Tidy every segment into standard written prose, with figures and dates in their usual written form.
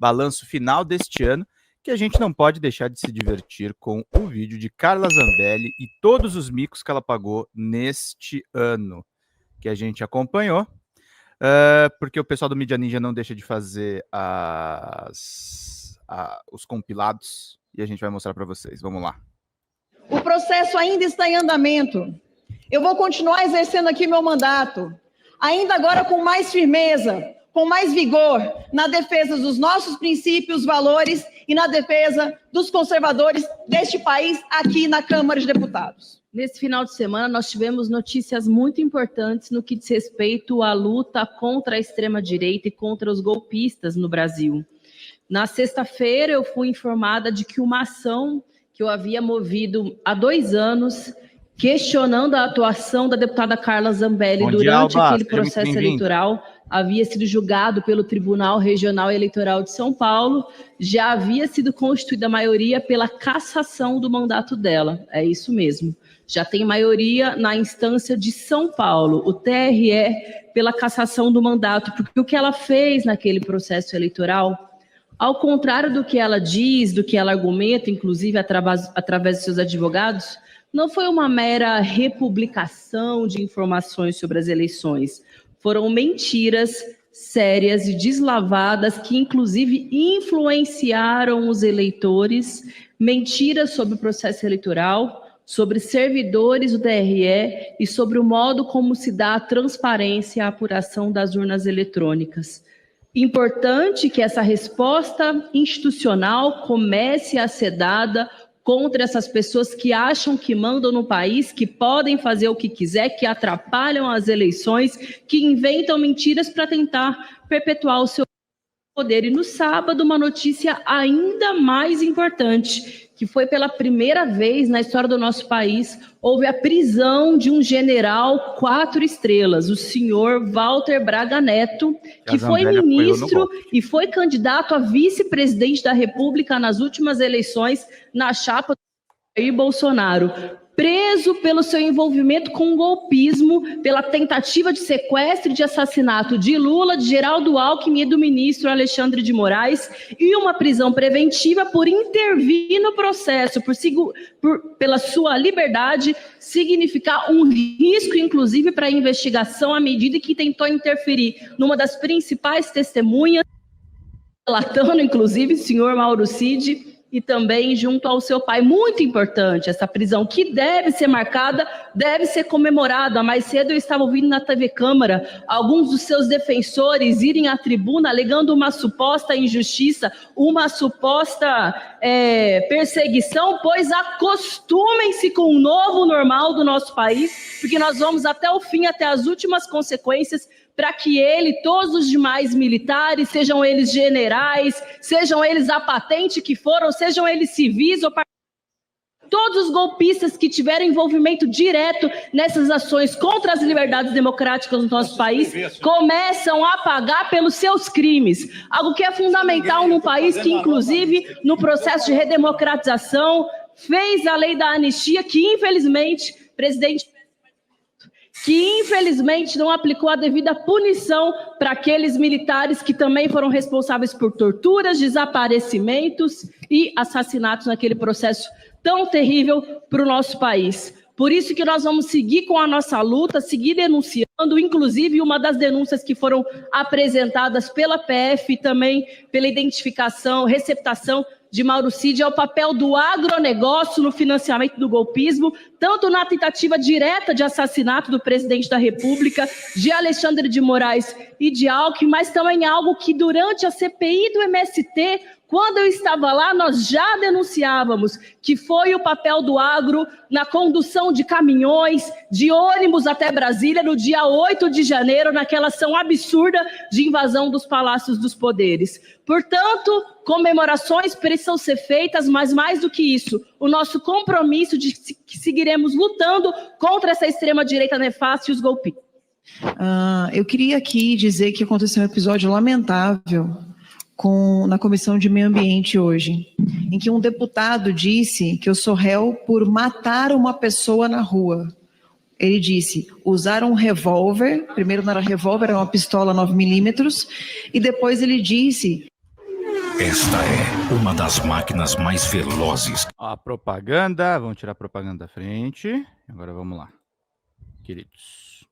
balanço final deste ano, que a gente não pode deixar de se divertir com o vídeo de Carla Zambelli e todos os micos que ela pagou neste ano, que a gente acompanhou, porque o pessoal do Mídia Ninja não deixa de fazer os compilados, e a gente vai mostrar para vocês. Vamos lá. O processo ainda está em andamento. Eu vou continuar exercendo aqui meu mandato, ainda agora com mais firmeza, com mais vigor, na defesa dos nossos princípios, valores e na defesa dos conservadores deste país aqui na Câmara de Deputados. Nesse final de semana, nós tivemos notícias muito importantes no que diz respeito à luta contra a extrema-direita e contra os golpistas no Brasil. Na sexta-feira, eu fui informada de que uma ação que eu havia movido há 2 anos, questionando a atuação da deputada Carla Zambelli durante aquele processo eleitoral, havia sido julgado pelo Tribunal Regional Eleitoral de São Paulo, já havia sido constituída a maioria pela cassação do mandato dela. É isso mesmo. Já tem maioria na instância de São Paulo, o TRE, pela cassação do mandato, porque o que ela fez naquele processo eleitoral, ao contrário do que ela diz, do que ela argumenta, inclusive através de seus advogados, não foi uma mera republicação de informações sobre as eleições. Foram mentiras sérias e deslavadas que, inclusive, influenciaram os eleitores, mentiras sobre o processo eleitoral, sobre servidores do TRE e sobre o modo como se dá a transparência e a apuração das urnas eletrônicas. Importante que essa resposta institucional comece a ser dada contra essas pessoas que acham que mandam no país, que podem fazer o que quiser, que atrapalham as eleições, que inventam mentiras para tentar perpetuar o seu poder. E no sábado, uma notícia ainda mais importante, que foi pela primeira vez na história do nosso país, houve a prisão de um general 4 estrelas, o senhor Walter Braga Neto, que foi ministro e foi candidato a vice-presidente da República nas últimas eleições na chapa do Jair Bolsonaro. Preso pelo seu envolvimento com o golpismo, pela tentativa de sequestro e de assassinato de Lula, de Geraldo Alckmin e do ministro Alexandre de Moraes, e uma prisão preventiva por intervir no processo, pela sua liberdade, significar um risco, inclusive, para a investigação, à medida que tentou interferir numa das principais testemunhas, relatando, inclusive, o senhor Mauro Cid, e também junto ao seu pai. Muito importante essa prisão, que deve ser marcada, deve ser comemorada. Mais cedo eu estava ouvindo na TV Câmara alguns dos seus defensores irem à tribuna alegando uma suposta injustiça, uma suposta perseguição, pois acostumem-se com o novo normal do nosso país, porque nós vamos até o fim, até as últimas consequências, para que ele e todos os demais militares, sejam eles generais, sejam eles a patente que foram, sejam eles civis ou todos os golpistas que tiveram envolvimento direto nessas ações contra as liberdades democráticas do nosso país, começam a pagar pelos seus crimes. Algo que é fundamental num país que, inclusive, no processo de redemocratização, fez a lei da anistia, que, infelizmente, não aplicou a devida punição para aqueles militares que também foram responsáveis por torturas, desaparecimentos e assassinatos naquele processo tão terrível para o nosso país. Por isso que nós vamos seguir com a nossa luta, seguir denunciando, inclusive uma das denúncias que foram apresentadas pela PF e também pela identificação, receptação de Mauro Cid, é o papel do agronegócio no financiamento do golpismo, tanto na tentativa direta de assassinato do presidente da República, de Alexandre de Moraes e de Alckmin, mas também algo que durante a CPI do MST, quando eu estava lá, nós já denunciávamos, que foi o papel do agro na condução de caminhões, de ônibus até Brasília, no dia 8 de janeiro, naquela ação absurda de invasão dos palácios dos poderes. Portanto, comemorações precisam ser feitas, mas mais do que isso, o nosso compromisso de que seguiremos lutando contra essa extrema-direita nefasta e os golpistas. Eu queria aqui dizer que aconteceu um episódio lamentável na Comissão de Meio Ambiente hoje, em que um deputado disse que eu sou réu por matar uma pessoa na rua. Ele disse, usar um revólver, primeiro não era revólver, era uma pistola 9mm, e depois ele disse Esta é uma das máquinas mais velozes. A propaganda, vamos tirar a propaganda da frente. Agora vamos lá, queridos.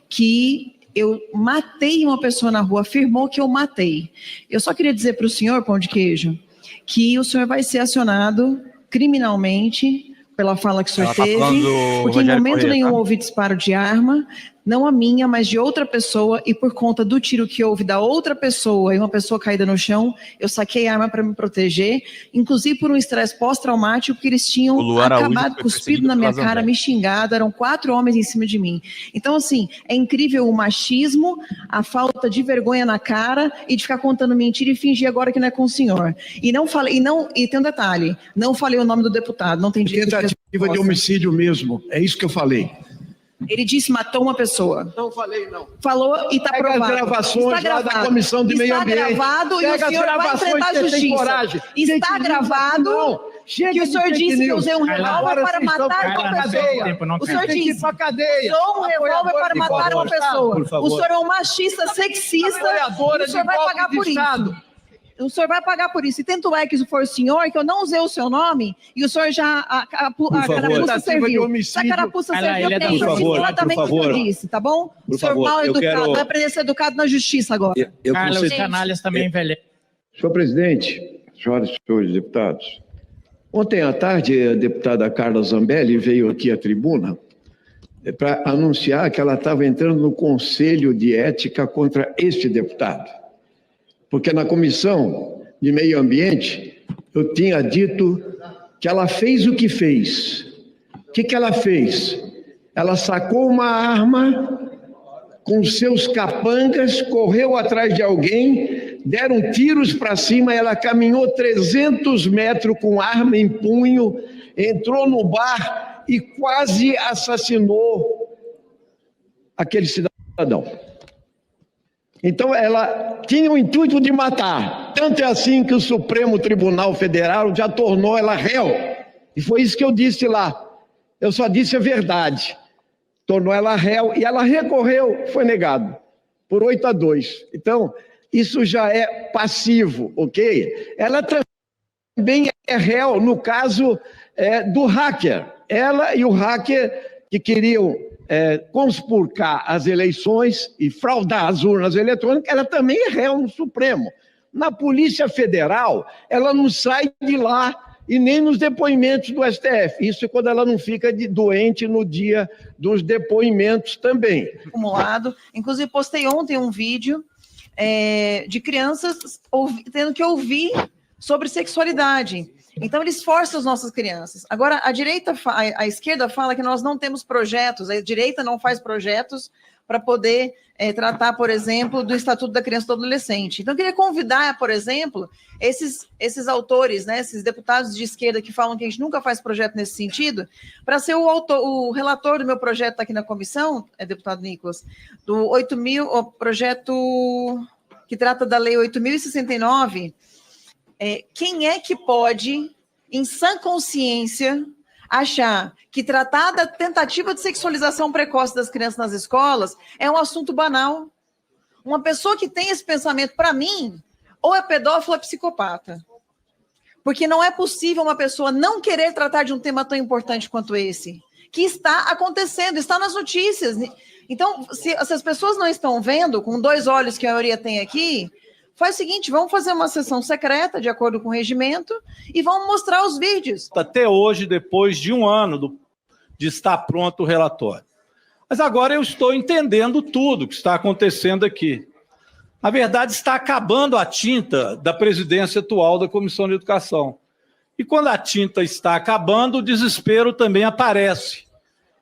Que eu matei uma pessoa na rua, afirmou que eu matei. Eu só queria dizer para o senhor, Pão de Queijo, que o senhor vai ser acionado criminalmente pela fala que o senhor teve, porque em momento nenhum houve disparo de arma, não a minha, mas de outra pessoa, e por conta do tiro que houve da outra pessoa e uma pessoa caída no chão, eu saquei a arma para me proteger, inclusive por um estresse pós-traumático, porque eles tinham acabado cuspido na minha cara, me xingado, eram 4 homens em cima de mim. Então, assim, é incrível o machismo, a falta de vergonha na cara e de ficar contando mentira e fingir agora que não é com o senhor. E não falei, e tem um detalhe, não falei o nome do deputado, não tem direito de tentativa de homicídio mesmo, é isso que eu falei. Ele disse matou uma pessoa. Não falei, não. Falou e está provado. As gravações lá da Comissão de Meio Ambiente. Está gravado e o senhor vai enfrentar a justiça. Está gravado que o senhor disse que eu usei um revólver para matar uma pessoa. O senhor disse, usou um revólver para matar uma pessoa. O senhor é um machista, sexista, e o senhor vai pagar por isso. O senhor vai pagar por isso. E tanto é que se for o senhor, que eu não usei o seu nome, e o senhor já, a carapuça serviu. A carapuça serviu para isso. Exatamente o que eu disse, tá bom? O senhor mal educado, vai aprender a ser educado na justiça agora. Carla, os canalhas também envelhecem. Senhor presidente, senhoras e senhores deputados, ontem à tarde a deputada Carla Zambelli veio aqui à tribuna para anunciar que ela estava entrando no Conselho de Ética contra este deputado. Porque na Comissão de Meio Ambiente, eu tinha dito que ela fez o que fez. O que ela fez? Ela sacou uma arma com seus capangas, correu atrás de alguém, deram tiros para cima, ela caminhou 300 metros com arma em punho, entrou no bar e quase assassinou aquele cidadão. Então, ela tinha o intuito de matar. Tanto é assim que o Supremo Tribunal Federal já tornou ela réu. E foi isso que eu disse lá. Eu só disse a verdade. Tornou ela réu e ela recorreu, foi negado, por 8-2. Então, isso já é passivo, ok? Ela também é réu no caso do hacker. Ela e o hacker que queriam conspurcar as eleições e fraudar as urnas eletrônicas, ela também é réu no Supremo. Na Polícia Federal, ela não sai de lá e nem nos depoimentos do STF. Isso é quando ela não fica doente no dia dos depoimentos também. Acumulado. Inclusive, postei ontem um vídeo de crianças tendo que ouvir sobre sexualidade. Então, eles forçam as nossas crianças. Agora, a esquerda fala que nós não temos projetos, a direita não faz projetos para poder tratar, por exemplo, do Estatuto da Criança e do Adolescente. Então, eu queria convidar, por exemplo, esses autores, né, esses deputados de esquerda que falam que a gente nunca faz projeto nesse sentido, para ser o relator do meu projeto aqui na comissão, deputado Nicolas, do 8.000, o projeto que trata da Lei 8.069, quem é que pode, em sã consciência, achar que tratar da tentativa de sexualização precoce das crianças nas escolas é um assunto banal? Uma pessoa que tem esse pensamento, para mim, ou é pedófilo ou é psicopata. Porque não é possível uma pessoa não querer tratar de um tema tão importante quanto esse, que está acontecendo, está nas notícias. Então, se as pessoas não estão vendo, com 2 olhos que a maioria tem aqui, faz o seguinte, vamos fazer uma sessão secreta, de acordo com o regimento, e vamos mostrar os vídeos. Até hoje, depois de 1 ano de estar pronto o relatório. Mas agora eu estou entendendo tudo que está acontecendo aqui. Na verdade, está acabando a tinta da presidência atual da Comissão de Educação. E quando a tinta está acabando, o desespero também aparece.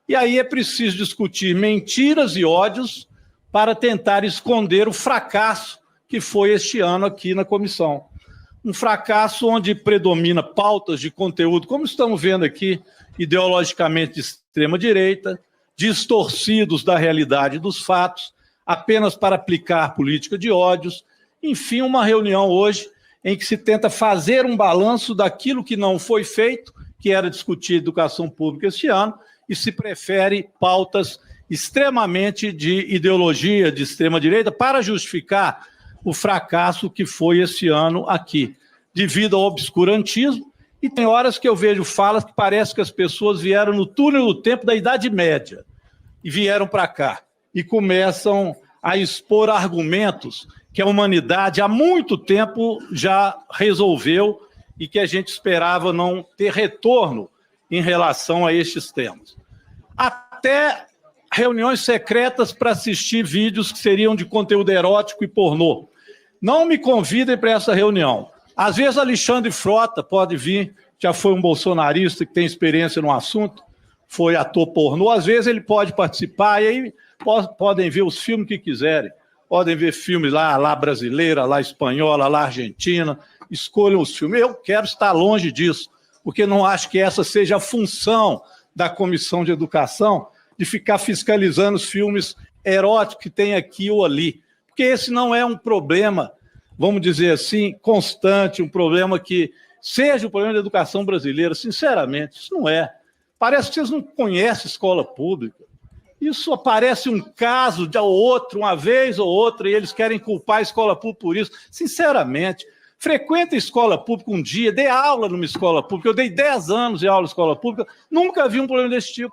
E aí é preciso discutir mentiras e ódios para tentar esconder o fracasso que foi este ano aqui na comissão. Um fracasso onde predomina pautas de conteúdo, como estamos vendo aqui, ideologicamente de extrema-direita, distorcidos da realidade dos fatos, apenas para aplicar política de ódios. Enfim, uma reunião hoje em que se tenta fazer um balanço daquilo que não foi feito, que era discutir educação pública este ano, e se prefere pautas extremamente de ideologia de extrema-direita para justificar o fracasso que foi esse ano aqui, devido ao obscurantismo, e tem horas que eu vejo falas que parece que as pessoas vieram no túnel do tempo da Idade Média e vieram para cá e começam a expor argumentos que a humanidade há muito tempo já resolveu e que a gente esperava não ter retorno em relação a estes temas. Até reuniões secretas para assistir vídeos que seriam de conteúdo erótico e pornô. Não me convidem para essa reunião. Às vezes Alexandre Frota pode vir, já foi um bolsonarista que tem experiência no assunto, foi ator pornô, às vezes ele pode participar e aí podem ver os filmes que quiserem. Podem ver filmes lá brasileira, lá espanhola, lá argentina, escolham os filmes. Eu quero estar longe disso, porque não acho que essa seja a função da Comissão de Educação, de ficar fiscalizando os filmes eróticos que tem aqui ou ali. Porque esse não é um problema, vamos dizer assim, constante, um problema que seja o problema da educação brasileira. Sinceramente, isso não é. Parece que vocês não conhecem escola pública. Isso aparece um caso de outro, uma vez ou outra, e eles querem culpar a escola pública por isso. Sinceramente, frequenta a escola pública um dia, dê aula numa escola pública. Eu dei 10 anos de aula em escola pública, nunca vi um problema desse tipo.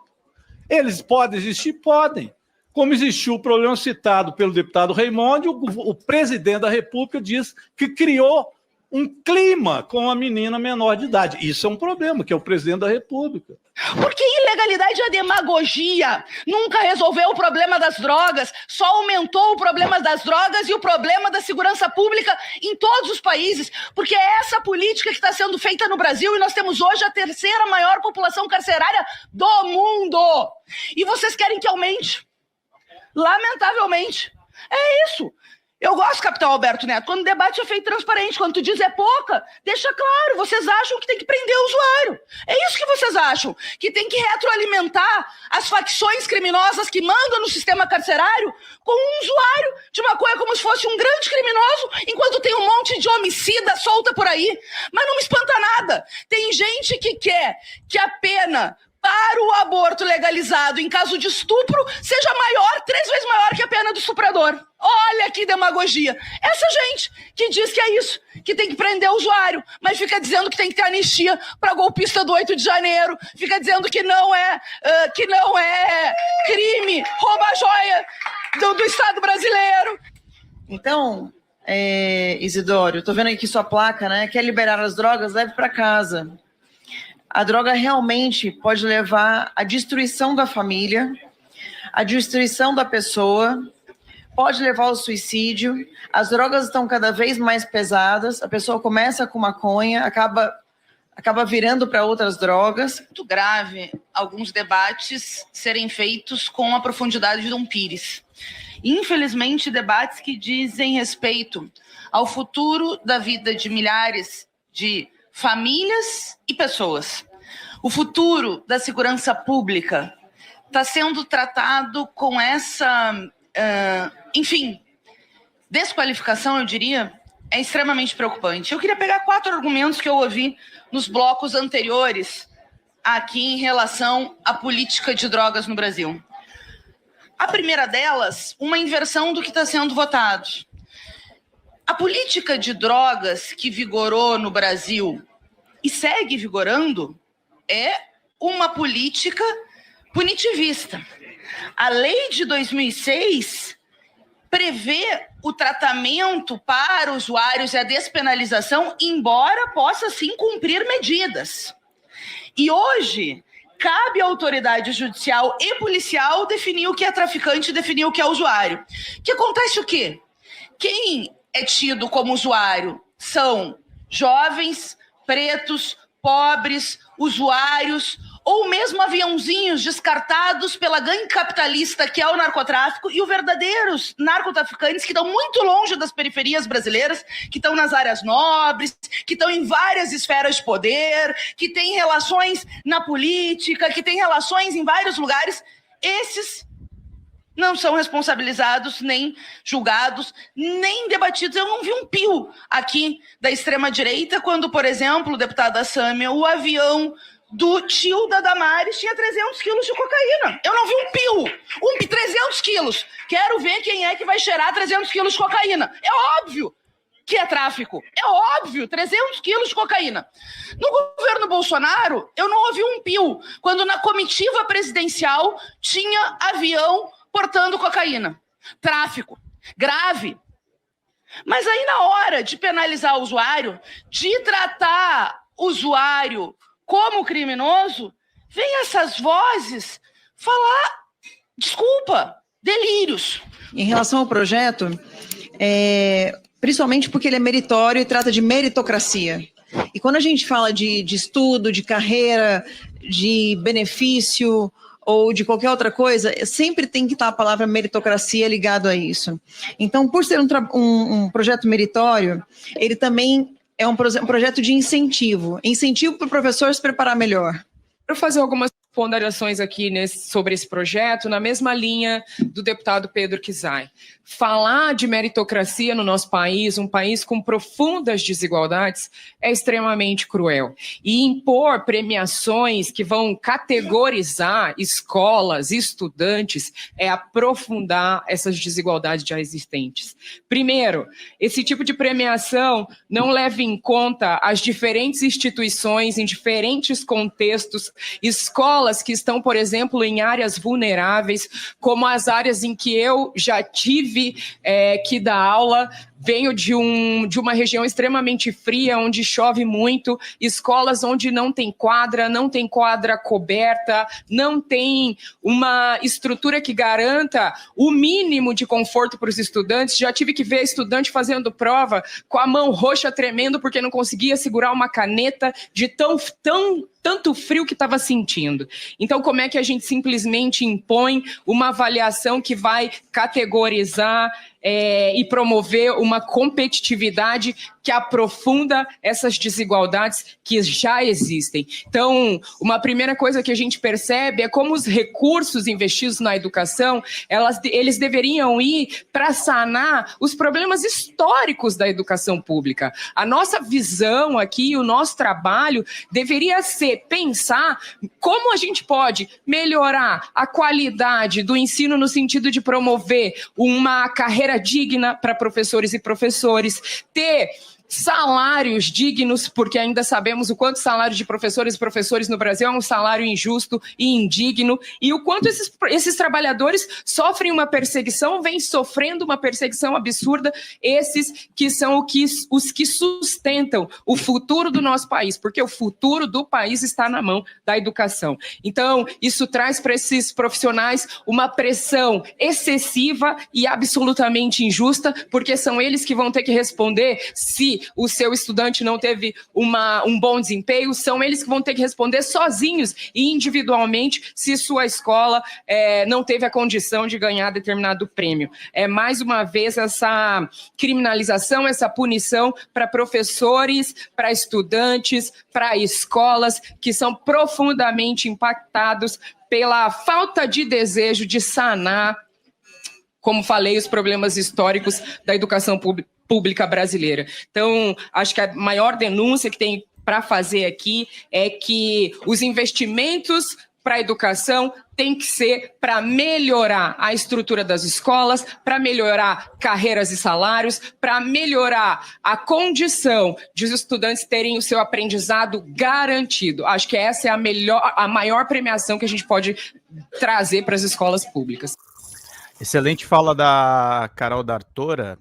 Eles podem existir? Podem. Como existiu o problema citado pelo deputado Raimundo, o presidente da República diz que criou um clima com a menina menor de idade. Isso é um problema, que é o presidente da República. Porque ilegalidade é demagogia. Nunca resolveu o problema das drogas, só aumentou o problema das drogas e o problema da segurança pública em todos os países. Porque é essa política que está sendo feita no Brasil e nós temos hoje a terceira maior população carcerária do mundo. E vocês querem que aumente? Lamentavelmente. É isso. Eu gosto, capitão Alberto Neto, quando o debate é feito transparente, quando tu diz é pouca, deixa claro, vocês acham que tem que prender o usuário. É isso que vocês acham, que tem que retroalimentar as facções criminosas que mandam no sistema carcerário com um usuário de maconha como se fosse um grande criminoso, enquanto tem um monte de homicida solta por aí. Mas não me espanta nada. Tem gente que quer que a pena para o aborto legalizado em caso de estupro seja maior, 3 vezes maior que a pena do estuprador. Olha que demagogia. Essa gente que diz que é isso, que tem que prender o usuário, mas fica dizendo que tem que ter anistia para golpista do 8 de janeiro, fica dizendo que não é crime, rouba a joia do Estado brasileiro. Então, Isidório, tô vendo aqui sua placa, né? Quer liberar as drogas? Leve para casa. A droga realmente pode levar à destruição da família, à destruição da pessoa, pode levar ao suicídio. As drogas estão cada vez mais pesadas, a pessoa começa com maconha, acaba virando para outras drogas. Muito grave alguns debates serem feitos com a profundidade de Dom Pires. Infelizmente, debates que dizem respeito ao futuro da vida de milhares de famílias e pessoas. O futuro da segurança pública está sendo tratado com essa, desqualificação, eu diria, é extremamente preocupante. Eu queria pegar 4 argumentos que eu ouvi nos blocos anteriores aqui em relação à política de drogas no Brasil. A primeira delas, uma inversão do que está sendo votado. A política de drogas que vigorou no Brasil e segue vigorando é uma política punitivista. A lei de 2006 prevê o tratamento para usuários e a despenalização, embora possa sim cumprir medidas. E hoje cabe à autoridade judicial e policial definir o que é traficante e definir o que é usuário. Que acontece o quê? Quem é tido como usuário são jovens, pretos, pobres, usuários, ou mesmo aviãozinhos descartados pela gangue capitalista que é o narcotráfico e os verdadeiros narcotraficantes que estão muito longe das periferias brasileiras, que estão nas áreas nobres, que estão em várias esferas de poder, que têm relações na política, que têm relações em vários lugares. Esses não são responsabilizados, nem julgados, nem debatidos. Eu não vi um pio aqui da extrema-direita quando, por exemplo, o deputado Assâmia, o avião do tio da Damares tinha 300 quilos de cocaína. Eu não vi um pio. 300 quilos. Quero ver quem é que vai cheirar 300 quilos de cocaína. É óbvio que é tráfico. É óbvio, 300 quilos de cocaína. No governo Bolsonaro, eu não ouvi um pio, quando na comitiva presidencial tinha avião portando cocaína. Tráfico. Grave. Mas aí na hora de penalizar o usuário, de tratar o usuário como criminoso, vem essas vozes falar, desculpa, delírios. Em relação ao projeto, principalmente porque ele é meritório e trata de meritocracia. E quando a gente fala de estudo, de carreira, de benefício ou de qualquer outra coisa, sempre tem que estar a palavra meritocracia ligado a isso. Então, por ser um projeto meritório, ele também é um projeto de incentivo para o professor se preparar melhor. Quero fazer algumas ponderações aqui sobre esse projeto, na mesma linha do deputado Pedro Kizai. Falar de meritocracia no nosso país, um país com profundas desigualdades, é extremamente cruel. E impor premiações que vão categorizar escolas, estudantes, é aprofundar essas desigualdades já existentes. Primeiro, esse tipo de premiação não leva em conta as diferentes instituições em diferentes contextos, escolas que estão, por exemplo, em áreas vulneráveis, como as áreas em que eu já tive que dar aula. Venho de uma região extremamente fria, onde chove muito, escolas onde não tem quadra coberta, não tem uma estrutura que garanta o mínimo de conforto para os estudantes. Já tive que ver estudante fazendo prova com a mão roxa tremendo porque não conseguia segurar uma caneta de tanto frio que estava sentindo. Então, como é que a gente simplesmente impõe uma avaliação que vai categorizar e promover uma competitividade que aprofunda essas desigualdades que já existem? Então, uma primeira coisa que a gente percebe é como os recursos investidos na educação, eles deveriam ir para sanar os problemas históricos da educação pública. A nossa visão aqui, o nosso trabalho deveria ser pensar como a gente pode melhorar a qualidade do ensino no sentido de promover uma carreira digna para professores e professores, ter salários dignos, porque ainda sabemos o quanto o salário de professores e professores no Brasil é um salário injusto e indigno, e o quanto esses trabalhadores sofrem uma perseguição, vêm sofrendo uma perseguição absurda, esses que são os que sustentam o futuro do nosso país, porque o futuro do país está na mão da educação. Então, isso traz para esses profissionais uma pressão excessiva e absolutamente injusta, porque são eles que vão ter que responder se o seu estudante não teve um bom desempenho, são eles que vão ter que responder sozinhos e individualmente se sua escola não teve a condição de ganhar determinado prêmio. É mais uma vez essa criminalização, essa punição para professores, para estudantes, para escolas que são profundamente impactados pela falta de desejo de sanar, como falei, os problemas históricos da educação pública brasileira. Então, acho que a maior denúncia que tem para fazer aqui é que os investimentos para a educação tem que ser para melhorar a estrutura das escolas, para melhorar carreiras e salários, para melhorar a condição de os estudantes terem o seu aprendizado garantido. Acho que essa é a maior premiação que a gente pode trazer para as escolas públicas. Excelente fala da Carol D'Artora,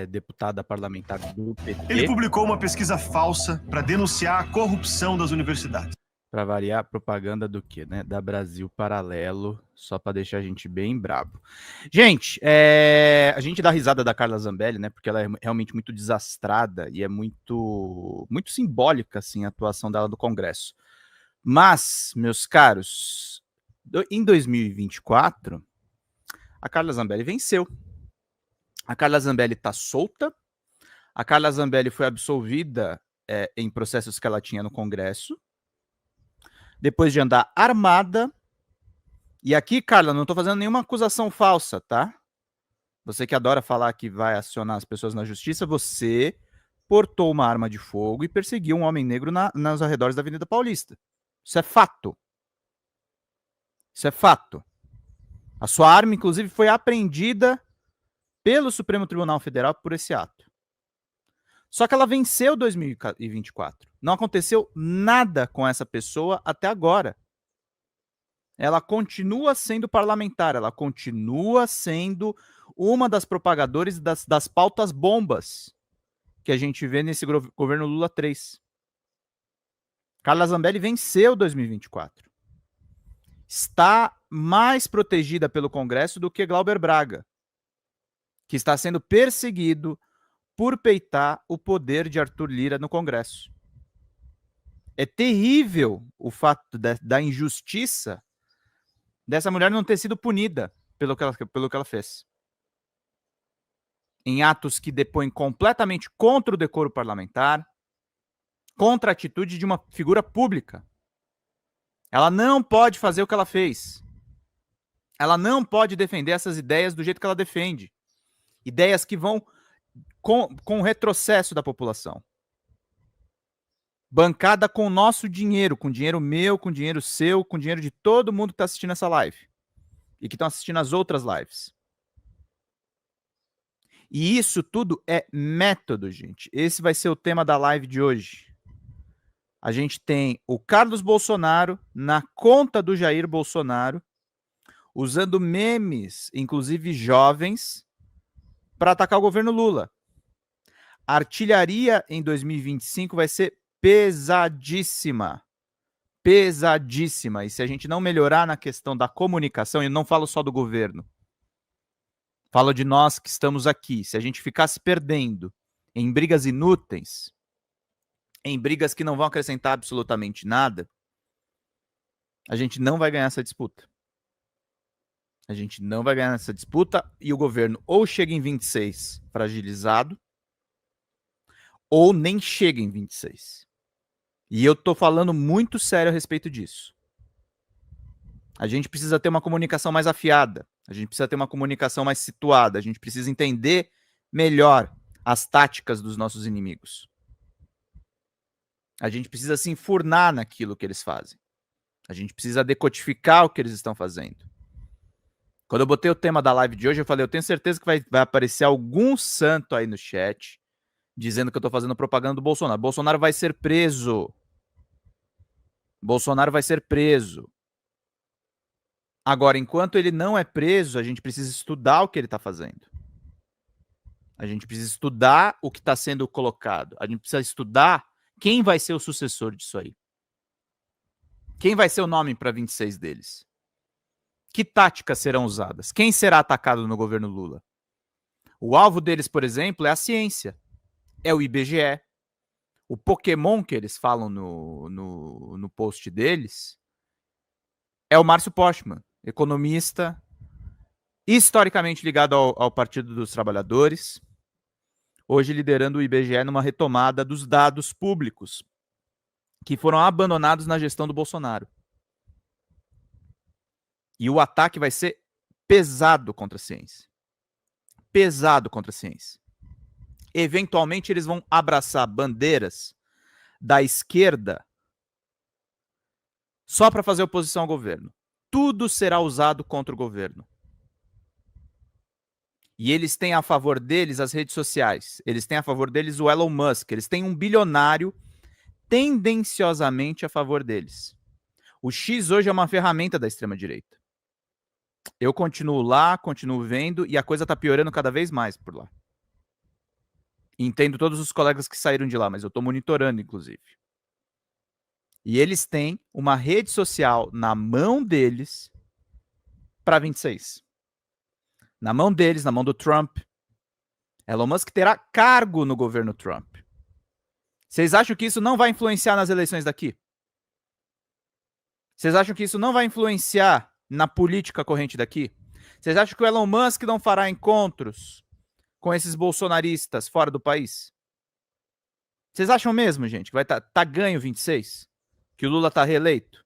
deputada parlamentar do PT. Ele publicou uma pesquisa falsa para denunciar a corrupção das universidades. Para variar, propaganda do quê, né? Da Brasil Paralelo, só para deixar a gente bem brabo. Gente, a gente dá risada da Carla Zambelli, né? Porque ela é realmente muito desastrada e é muito simbólica, assim, a atuação dela no Congresso. Mas, meus caros, em 2024... a Carla Zambelli venceu. A Carla Zambelli está solta. A Carla Zambelli foi absolvida em processos que ela tinha no Congresso. Depois de andar armada. E aqui, Carla, não estou fazendo nenhuma acusação falsa, tá? Você que adora falar que vai acionar as pessoas na justiça, você portou uma arma de fogo e perseguiu um homem negro nos arredores da Avenida Paulista. Isso é fato. Isso é fato. A sua arma, inclusive, foi apreendida pelo Supremo Tribunal Federal por esse ato. Só que ela venceu 2024. Não aconteceu nada com essa pessoa até agora. Ela continua sendo parlamentar, ela continua sendo uma das propagadoras das pautas bombas que a gente vê nesse governo Lula 3. Carla Zambelli venceu 2024. Está mais protegida pelo Congresso do que Glauber Braga, que está sendo perseguido por peitar o poder de Arthur Lira no Congresso. É terrível o fato da injustiça dessa mulher não ter sido punida pelo que ela fez. Em atos que depõem completamente contra o decoro parlamentar, contra a atitude de uma figura pública. Ela não pode fazer o que ela fez. Ela não pode defender essas ideias do jeito que ela defende. Ideias que vão com o retrocesso da população. Bancada com o nosso dinheiro, com dinheiro meu, com dinheiro seu, com dinheiro de todo mundo que está assistindo essa live. E que estão assistindo as outras lives. E isso tudo é método, gente. Esse vai ser o tema da live de hoje. A gente tem o Carlos Bolsonaro na conta do Jair Bolsonaro, usando memes, inclusive jovens, para atacar o governo Lula. A artilharia em 2025 vai ser pesadíssima. Pesadíssima. E se a gente não melhorar na questão da comunicação, e eu não falo só do governo, falo de nós que estamos aqui. Se a gente ficar se perdendo em brigas inúteis, em brigas que não vão acrescentar absolutamente nada, a gente não vai ganhar essa disputa. A gente não vai ganhar essa disputa e o governo ou chega em 26 fragilizado, ou nem chega em 26. E eu tô falando muito sério a respeito disso. A gente precisa ter uma comunicação mais afiada. A gente precisa ter uma comunicação mais situada. A gente precisa entender melhor as táticas dos nossos inimigos. A gente precisa se enfurnar naquilo que eles fazem. A gente precisa decodificar o que eles estão fazendo. Quando eu botei o tema da live de hoje, eu falei, eu tenho certeza que vai aparecer algum santo aí no chat dizendo que eu tô fazendo propaganda do Bolsonaro. Bolsonaro vai ser preso. Bolsonaro vai ser preso. Agora, enquanto ele não é preso, a gente precisa estudar o que ele está fazendo. A gente precisa estudar o que está sendo colocado. A gente precisa estudar quem vai ser o sucessor disso aí. Quem vai ser o nome para 26 deles? Que táticas serão usadas? Quem será atacado no governo Lula? O alvo deles, por exemplo, é a ciência. É o IBGE. O Pokémon que eles falam no post deles é o Márcio Postman, economista, historicamente ligado ao Partido dos Trabalhadores, hoje liderando o IBGE numa retomada dos dados públicos que foram abandonados na gestão do Bolsonaro. E o ataque vai ser pesado contra a ciência. Pesado contra a ciência. Eventualmente, eles vão abraçar bandeiras da esquerda só para fazer oposição ao governo. Tudo será usado contra o governo. E eles têm a favor deles as redes sociais. Eles têm a favor deles o Elon Musk. Eles têm um bilionário tendenciosamente a favor deles. O X hoje é uma ferramenta da extrema-direita. Eu continuo lá, continuo vendo, e a coisa está piorando cada vez mais por lá. Entendo todos os colegas que saíram de lá, mas eu estou monitorando, inclusive. E eles têm uma rede social na mão deles para 26. Na mão deles, na mão do Trump. Elon Musk terá cargo no governo Trump. Vocês acham que isso não vai influenciar nas eleições daqui? Vocês acham que isso não vai influenciar na política corrente daqui? Vocês acham que o Elon Musk não fará encontros com esses bolsonaristas fora do país? Vocês acham mesmo, gente, que vai tá ganho 26? Que o Lula tá reeleito?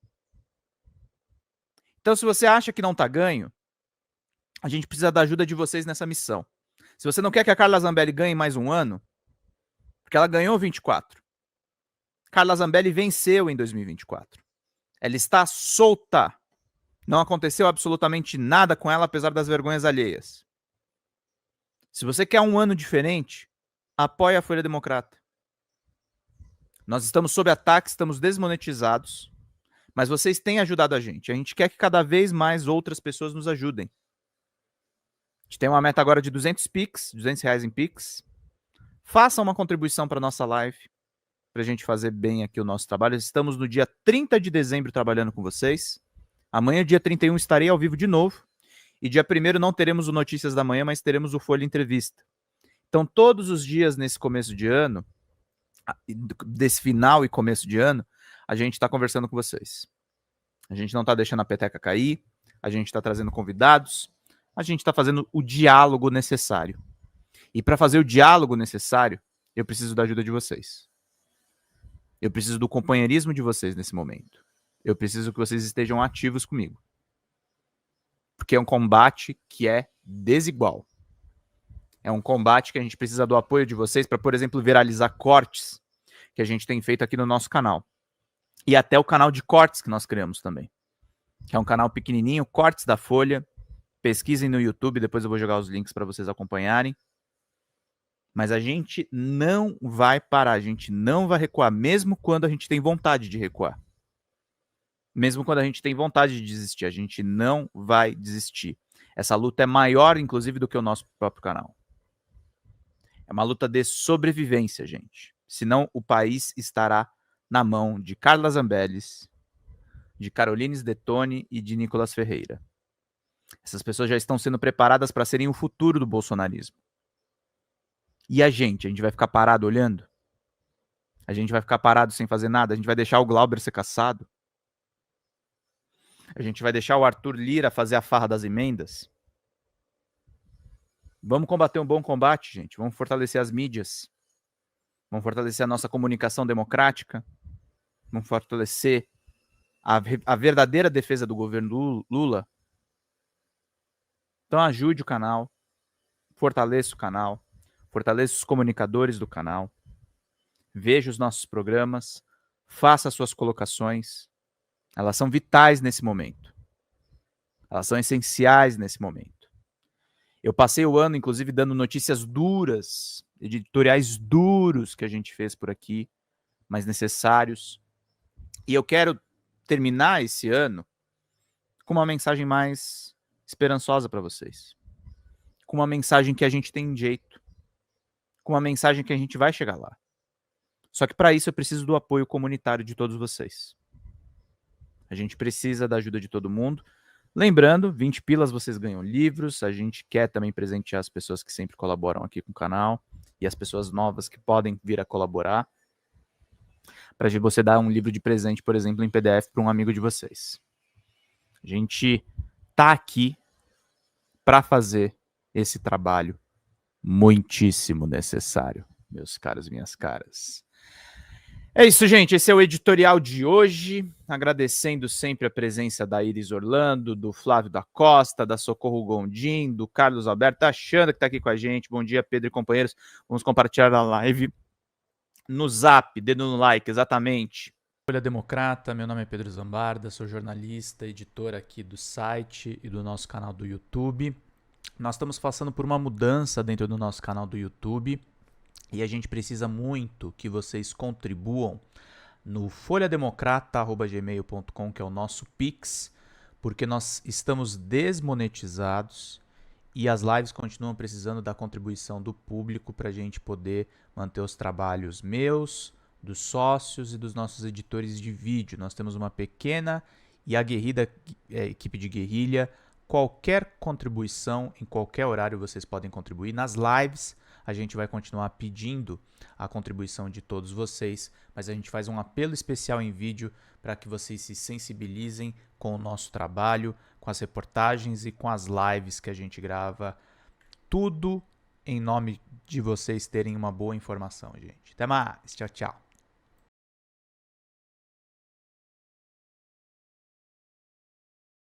Então, se você acha que não tá ganho, a gente precisa da ajuda de vocês nessa missão. Se você não quer que a Carla Zambelli ganhe mais um ano, porque ela ganhou 24. Carla Zambelli venceu em 2024. Ela está solta. Não aconteceu absolutamente nada com ela, apesar das vergonhas alheias. Se você quer um ano diferente, apoie a Folha Democrata. Nós estamos sob ataque, estamos desmonetizados, mas vocês têm ajudado a gente. A gente quer que cada vez mais outras pessoas nos ajudem. A gente tem uma meta agora de 200 Pix, R$200 em Pix. Faça uma contribuição para a nossa live, para a gente fazer bem aqui o nosso trabalho. Estamos no dia 30 de dezembro trabalhando com vocês. Amanhã, dia 31, estarei ao vivo de novo. E dia 1º não teremos o Notícias da Manhã, mas teremos o Folha Entrevista. Então, todos os dias nesse começo de ano, desse final e começo de ano, a gente está conversando com vocês. A gente não está deixando a peteca cair, a gente está trazendo convidados, a gente está fazendo o diálogo necessário. E para fazer o diálogo necessário, eu preciso da ajuda de vocês. Eu preciso do companheirismo de vocês nesse momento. Eu preciso que vocês estejam ativos comigo. Porque é um combate que é desigual. É um combate que a gente precisa do apoio de vocês para, por exemplo, viralizar cortes que a gente tem feito aqui no nosso canal. E até o canal de cortes que nós criamos também. Que é um canal pequenininho, Cortes da Folha. Pesquisem no YouTube, depois eu vou jogar os links para vocês acompanharem. Mas a gente não vai parar, a gente não vai recuar, mesmo quando a gente tem vontade de recuar. Mesmo quando a gente tem vontade de desistir, a gente não vai desistir. Essa luta é maior, inclusive, do que o nosso próprio canal. É uma luta de sobrevivência, gente. Senão o país estará na mão de Carla Zambelli, de Caroline Sdettoni e de Nicolas Ferreira. Essas pessoas já estão sendo preparadas para serem o futuro do bolsonarismo. E a gente vai ficar parado olhando? A gente vai ficar parado sem fazer nada? A gente vai deixar o Glauber ser caçado? A gente vai deixar o Arthur Lira fazer a farra das emendas? Vamos combater um bom combate, gente. Vamos fortalecer as mídias. Vamos fortalecer a nossa comunicação democrática. Vamos fortalecer a verdadeira defesa do governo Lula. Então ajude o canal. Fortaleça o canal. Fortaleça os comunicadores do canal. Veja os nossos programas. Faça as suas colocações. Elas são vitais nesse momento. Elas são essenciais nesse momento. Eu passei o ano, inclusive, dando notícias duras, editoriais duros que a gente fez por aqui, mas necessários. E eu quero terminar esse ano com uma mensagem mais esperançosa para vocês. Com uma mensagem que a gente tem jeito. Com uma mensagem que a gente vai chegar lá. Só que para isso eu preciso do apoio comunitário de todos vocês. A gente precisa da ajuda de todo mundo. Lembrando, 20 pilas vocês ganham livros. A gente quer também presentear as pessoas que sempre colaboram aqui com o canal e as pessoas novas que podem vir a colaborar. Para você dar um livro de presente, por exemplo, em PDF para um amigo de vocês. A gente tá aqui para fazer esse trabalho muitíssimo necessário, meus caros e minhas caras. É isso, gente. Esse é o editorial de hoje. Agradecendo sempre a presença da Iris Orlando, do Flávio da Costa, da Socorro Gondim, do Carlos Alberto, da Xanda, que está aqui com a gente. Bom dia, Pedro e companheiros. Vamos compartilhar a live no Zap, dedo no like, exatamente. Folha Democrata, meu nome é Pedro Zambarda, sou jornalista, editor aqui do site e do nosso canal do YouTube. Nós estamos passando por uma mudança dentro do nosso canal do YouTube. E a gente precisa muito que vocês contribuam no folhademocrata@gmail.com, que é o nosso Pix, porque nós estamos desmonetizados e as lives continuam precisando da contribuição do público para a gente poder manter os trabalhos meus, dos sócios e dos nossos editores de vídeo. Nós temos uma pequena e aguerrida equipe de guerrilha. Qualquer contribuição, em qualquer horário vocês podem contribuir. Nas lives a gente vai continuar pedindo a contribuição de todos vocês, mas a gente faz um apelo especial em vídeo para que vocês se sensibilizem com o nosso trabalho, com as reportagens e com as lives que a gente grava. Tudo em nome de vocês terem uma boa informação, gente. Até mais. Tchau, tchau.